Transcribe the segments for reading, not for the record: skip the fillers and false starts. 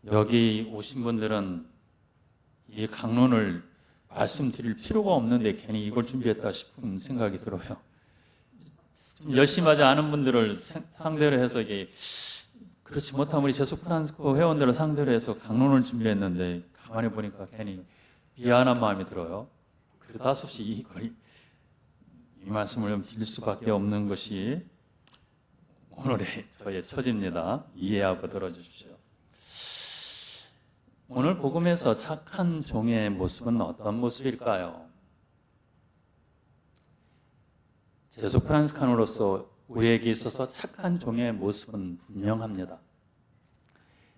여기 오신 분들은 이 강론을 말씀드릴 필요가 없는데 괜히 이걸 준비했다 싶은 생각이 들어요. 좀 열심히 하지 않은 분들을 상대로 해서 이게 그렇지 못한 우리 제속 프란스코 회원들을 상대로 해서 강론을 준비했는데 가만히 보니까 괜히 미안한 마음이 들어요. 그러다섯이 이 말씀을 좀 드릴 수밖에 없는 것이 오늘의 저의 처지입니다. 이해하고 들어주십시오. 오늘 복음에서 착한 종의 모습은 어떤 모습일까요? 제속 프란스칸으로서 우리에게 있어서 착한 종의 모습은 분명합니다.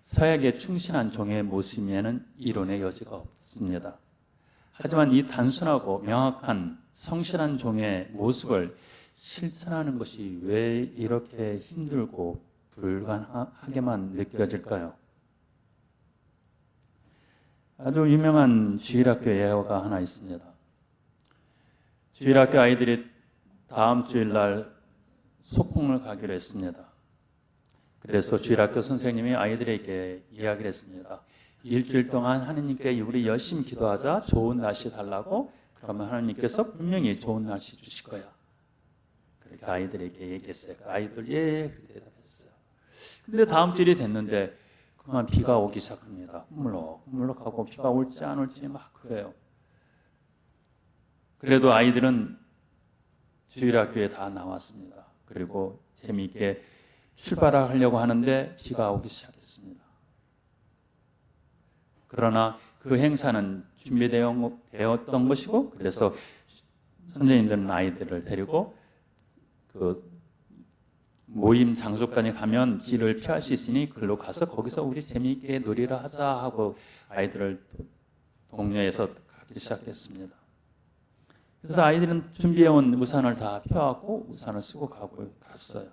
서약에 충실한 종의 모습에는 이론의 여지가 없습니다. 하지만 이 단순하고 명확한 성실한 종의 모습을 실천하는 것이 왜 이렇게 힘들고 불가능하게만 느껴질까요? 아주 유명한 주일학교 예화가 하나 있습니다. 주일학교 아이들이 다음 주일날 소풍을 가기로 했습니다. 그래서 주일학교 선생님이 아이들에게 이야기를 했습니다. 일주일 동안 하느님께 우리 열심히 기도하자. 좋은 날씨 달라고. 그러면 하나님께서 분명히 좋은 날씨 주실 거야. 그렇게 아이들에게 얘기했어요. 아이들 예 그렇게 대답했어요. 근데 다음 주일이 됐는데 그만 비가 오기 시작합니다. 물럭물럭하고 비가 올지 안 올지 막 그래요. 그래도 아이들은 주일학교에 다 나왔습니다. 그리고 재미있게 출발하려고 하는데 비가 오기 시작했습니다. 그러나 그 행사는 준비되었던 것이고, 그래서 선생님들은 아이들을 데리고 그 모임 장소까지 가면 비를 피할 수 있으니 글로 가서 거기서 우리 재미있게 놀이를 하자 하고 아이들을 독려해서 가기 시작했습니다. 그래서 아이들은 준비해온 우산을 다 펴갖고 우산을 쓰고 갔어요.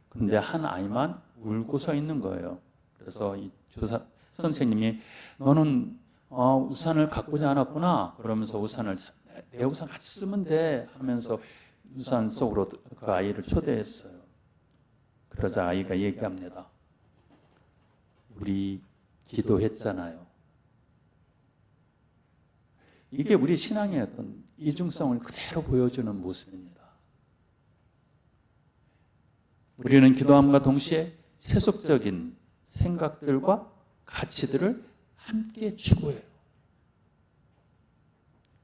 근데 한 아이만 울고 서 있는 거예요. 그래서 이 조사 선생님이 너는 우산을 갖고지 않았구나. 그러면서 내 우산 같이 쓰면 돼 하면서 우산 속으로 그 아이를 초대했어요. 그러자 아이가 얘기합니다. 우리 기도했잖아요. 이게 우리 신앙의 어떤 이중성을 그대로 보여주는 모습입니다. 우리는 기도함과 동시에 세속적인 생각들과 가치들을 함께 추구해요.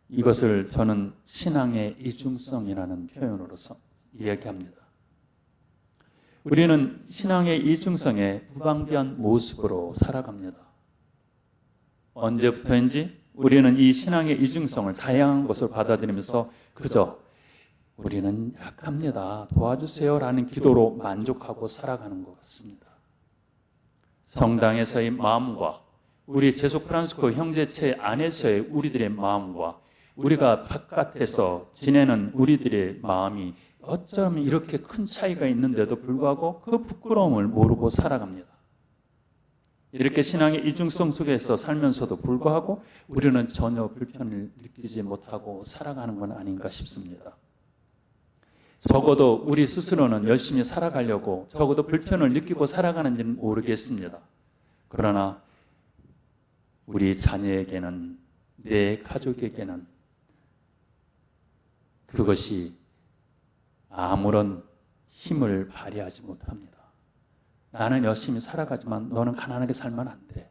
이것을 저는 신앙의 이중성이라는 표현으로서 이야기합니다. 우리는 신앙의 이중성의 무방비한 모습으로 살아갑니다. 언제부터인지 우리는 이 신앙의 이중성을 다양한 것을 받아들이면서 그저 우리는 약합니다. 도와주세요라는 기도로 만족하고 살아가는 것 같습니다. 성당에서의 마음과 우리 제속 프란스코 형제체 안에서의 우리들의 마음과 우리가 바깥에서 지내는 우리들의 마음이 어쩌면 이렇게 큰 차이가 있는데도 불구하고 그 부끄러움을 모르고 살아갑니다. 이렇게 신앙의 이중성 속에서 살면서도 불구하고 우리는 전혀 불편을 느끼지 못하고 살아가는 건 아닌가 싶습니다. 적어도 우리 스스로는 열심히 살아가려고 적어도 불편을 느끼고 살아가는지는 모르겠습니다. 그러나 우리 자녀에게는, 내 가족에게는 그것이 아무런 힘을 발휘하지 못합니다. 나는 열심히 살아가지만 너는 가난하게 살면 안 돼.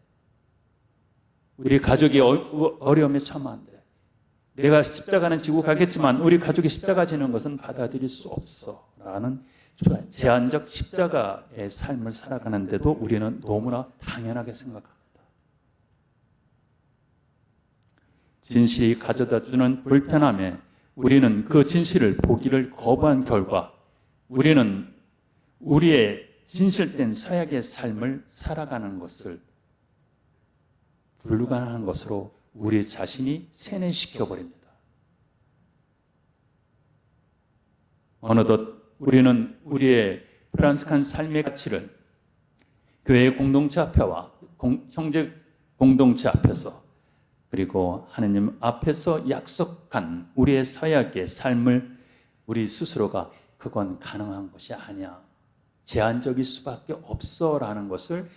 우리 가족이 어려움에 처하면 안 돼. 내가 십자가는 지고 가겠지만 우리 가족이 십자가 지는 것은 받아들일 수 없어 라는 제한적 십자가의 삶을 살아가는데도 우리는 너무나 당연하게 생각합니다. 진실이 가져다주는 불편함에 우리는 그 진실을 보기를 거부한 결과 우리는 우리의 진실된 서약의 삶을 살아가는 것을 불가능한 것으로 우리 자신이 세뇌시켜버립니다. 어느덧 우리는 우리의 프란스칸 삶의 가치를 교회 공동체 앞에와 형제 공동체 앞에서 그리고 하느님 앞에서 약속한 우리의 서약의 삶을 우리 스스로가 그건 가능한 것이 아니야. 제한적일 수밖에 없어라는 것을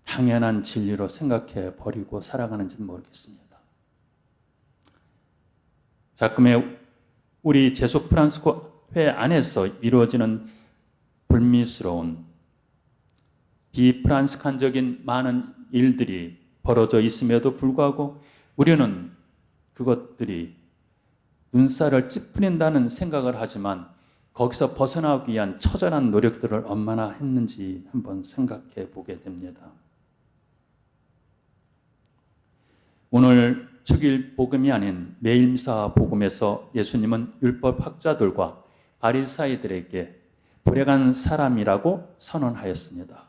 당연한 진리로 생각해 버리고 살아가는지는 모르겠습니다. 자금의 우리 제속 프란스코회 안에서 이루어지는 불미스러운 비프란스칸적인 많은 일들이 벌어져 있음에도 불구하고 우리는 그것들이 눈살을 찌푸린다는 생각을 하지만 거기서 벗어나기 위한 처절한 노력들을 얼마나 했는지 한번 생각해 보게 됩니다. 오늘 주일 복음이 아닌 매일미사 복음에서 예수님은 율법학자들과 바리사이들에게 불행한 사람이라고 선언하였습니다.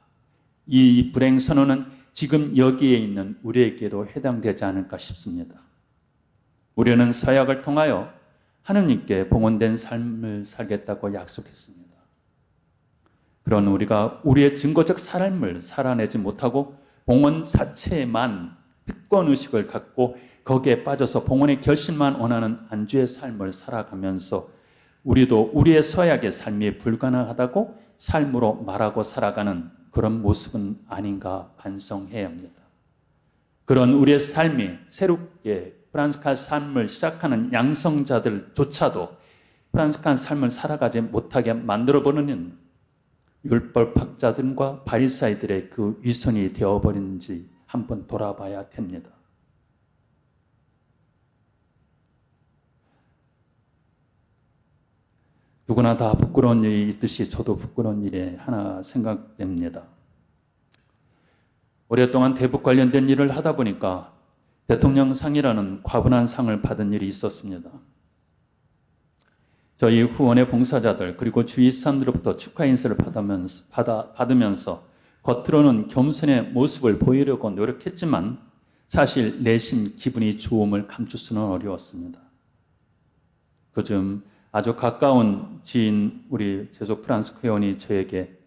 이 불행 선언은 지금 여기에 있는 우리에게도 해당되지 않을까 싶습니다. 우리는 서약을 통하여 하느님께 봉헌된 삶을 살겠다고 약속했습니다. 그런 우리가 우리의 증거적 삶을 살아내지 못하고 봉헌 자체에만 특권의식을 갖고 거기에 빠져서 봉헌의 결실만 원하는 안주의 삶을 살아가면서 우리도 우리의 서약의 삶이 불가능하다고 삶으로 말하고 살아가는 그런 모습은 아닌가 반성해야 합니다. 그런 우리의 삶이 새롭게 프란스칸 삶을 시작하는 양성자들조차도 프란스칸 삶을 살아가지 못하게 만들어버리는 율법학자들과 바리사이들의 그 위선이 되어버리는지 한번 돌아봐야 됩니다. 누구나 다 부끄러운 일이 있듯이 저도 부끄러운 일이 하나 생각됩니다. 오랫동안 대북 관련된 일을 하다 보니까 대통령상이라는 과분한 상을 받은 일이 있었습니다. 저희 후원의 봉사자들 그리고 주위 사람들로부터 축하 인사를 받으면서 겉으로는 겸손의 모습을 보이려고 노력했지만 사실 내심 기분이 좋음을 감출 수는 어려웠습니다. 그중 아주 가까운 지인 우리 제속 프란스 회원이 저에게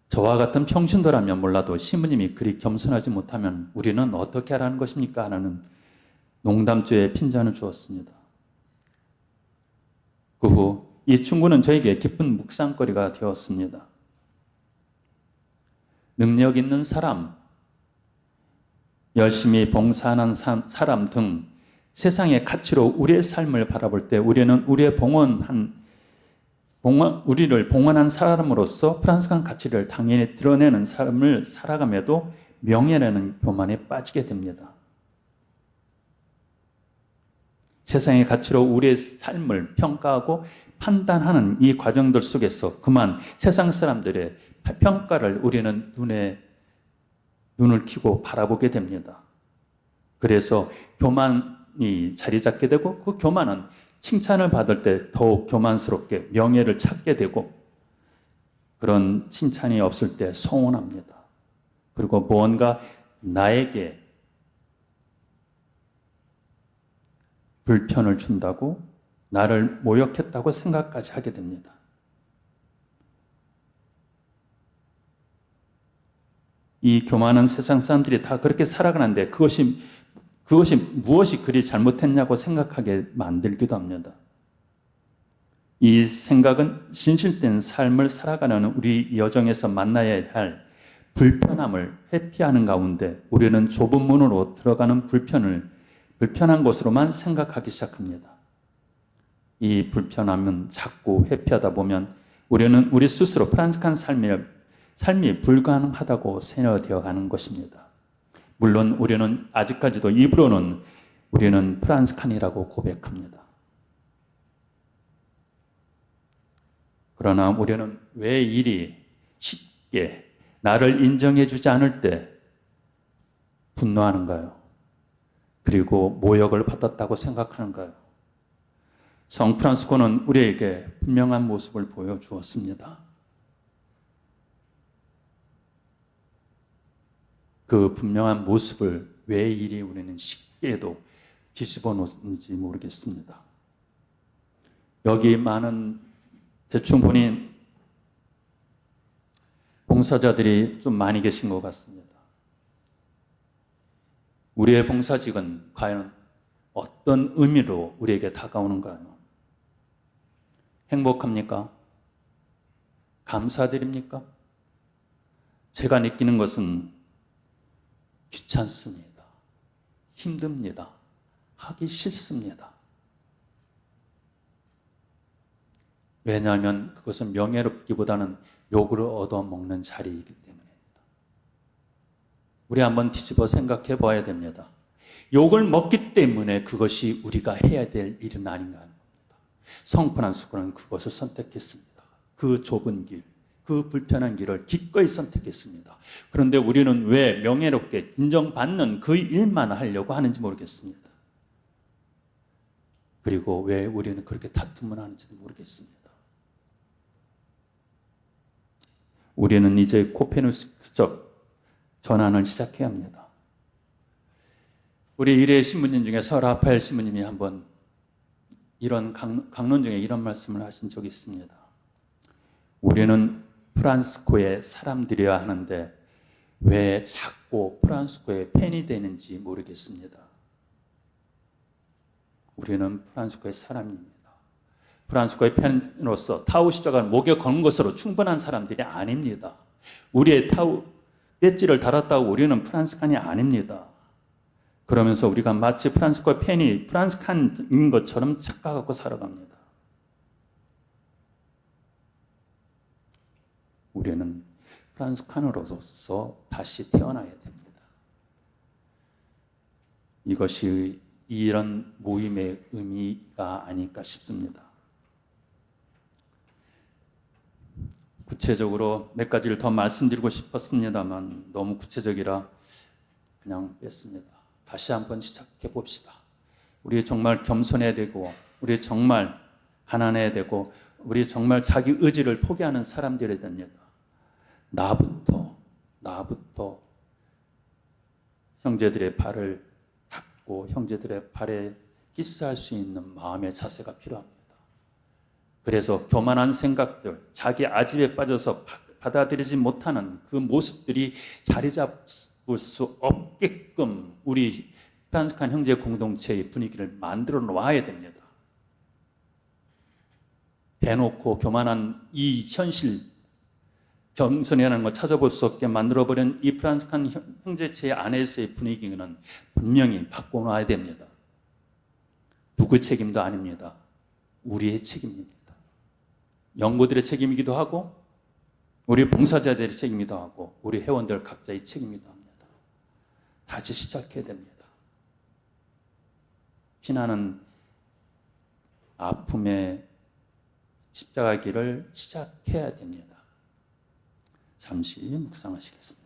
저와 같은 평신도라면 몰라도 신부님이 그리 겸손하지 못하면 우리는 어떻게 하라는 것입니까? 라는 농담조의 핀잔을 주었습니다. 그 후 이 충고는 저에게 기쁜 묵상거리가 되었습니다. 능력 있는 사람, 열심히 봉사하는 사람 등 세상의 가치로 우리의 삶을 바라볼 때 우리는 우리를 봉헌한 사람으로서 프란스칸 가치를 당연히 드러내는 삶을 살아감에도 명예라는 교만에 빠지게 됩니다. 세상의 가치로 우리의 삶을 평가하고 판단하는 이 과정들 속에서 그만 세상 사람들의 평가를 우리는 눈을 켜고 바라보게 됩니다. 그래서 교만이 자리 잡게 되고 그 교만은 칭찬을 받을 때 더욱 교만스럽게 명예를 찾게 되고 그런 칭찬이 없을 때 서운합니다. 그리고 무언가 나에게 불편을 준다고 나를 모욕했다고 생각까지 하게 됩니다. 이 교만한 세상 사람들이 다 그렇게 살아가는데 그것이 무엇이 그리 잘못했냐고 생각하게 만들기도 합니다. 이 생각은 진실된 삶을 살아가는 우리 여정에서 만나야 할 불편함을 회피하는 가운데 우리는 좁은 문으로 들어가는 불편한 것으로만 생각하기 시작합니다. 이 불편함은 자꾸 회피하다 보면 우리는 우리 스스로 프란스칸 삶이 불가능하다고 생각되어 가는 것입니다. 물론 우리는 아직까지도 입으로는 우리는 프란스칸이라고 고백합니다. 그러나 우리는 왜 일이 쉽게 나를 인정해 주지 않을 때 분노하는가요? 그리고 모욕을 받았다고 생각하는가요? 성 프란시스코는 우리에게 분명한 모습을 보여주었습니다. 그 분명한 모습을 왜 이리 우리는 쉽게도 뒤집어 놓는지 모르겠습니다. 여기 많은 재충분히 봉사자들이 좀 많이 계신 것 같습니다. 우리의 봉사직은 과연 어떤 의미로 우리에게 다가오는가요? 행복합니까? 감사드립니까? 제가 느끼는 것은 귀찮습니다. 힘듭니다. 하기 싫습니다. 왜냐하면 그것은 명예롭기보다는 욕을 얻어먹는 자리이기 때문입니다. 우리 한번 뒤집어 생각해 봐야 됩니다. 욕을 먹기 때문에 그것이 우리가 해야 될 일은 아닌가 하는 겁니다. 성부 프란시스코는 그것을 선택했습니다. 그 좁은 길, 그 불편한 길을 기꺼이 선택했습니다. 그런데 우리는 왜 명예롭게 인정받는 그 일만 하려고 하는지 모르겠습니다. 그리고 왜 우리는 그렇게 다툼을 하는지도 모르겠습니다. 우리는 이제 코페르니쿠스적 전환을 시작해야 합니다. 우리 일회 신부님 중에 서 라파엘 신부님이 한번 이런 강론 중에 이런 말씀을 하신 적이 있습니다. 우리는 프란시스코의 사람들이어야 하는데 왜 자꾸 프란시스코의 팬이 되는지 모르겠습니다. 우리는 프란시스코의 사람입니다. 프란시스코의 팬으로서 타우 십자가를 목에 거는 것으로 충분한 사람들이 아닙니다. 우리의 타우 배지를 달았다고 우리는 프란시스칸이 아닙니다. 그러면서 우리가 마치 프란시스코의 팬이 프란시스칸인 것처럼 착각하고 살아갑니다. 우리는 프란시스칸으로서 다시 태어나야 됩니다. 이것이 이런 모임의 의미가 아닐까 싶습니다. 구체적으로 몇 가지를 더 말씀드리고 싶었습니다만 너무 구체적이라 그냥 뺐습니다. 다시 한번 시작해 봅시다. 우리 정말 겸손해야 되고, 우리 정말 가난해야 되고, 우리 정말 자기 의지를 포기하는 사람들이 됩니다. 나부터 형제들의 발을 닦고 형제들의 발에 키스할 수 있는 마음의 자세가 필요합니다. 그래서 교만한 생각들, 자기 아집에 빠져서 받아들이지 못하는 그 모습들이 자리 잡을 수 없게끔 우리 프란시스칸 형제 공동체의 분위기를 만들어 놔야 됩니다. 대놓고 교만한 이 현실, 겸손이라는 걸 찾아볼 수 없게 만들어버린 이 프란시스칸 형제체 안에서의 분위기는 분명히 바꿔놔야 됩니다. 누구 책임도 아닙니다. 우리의 책임입니다. 영구들의 책임이기도 하고 우리 봉사자들의 책임이기도 하고 우리 회원들 각자의 책임이기도 합니다. 다시 시작해야 됩니다. 피나는 아픔의 십자가 길을 시작해야 됩니다. 잠시 묵상하시겠습니다.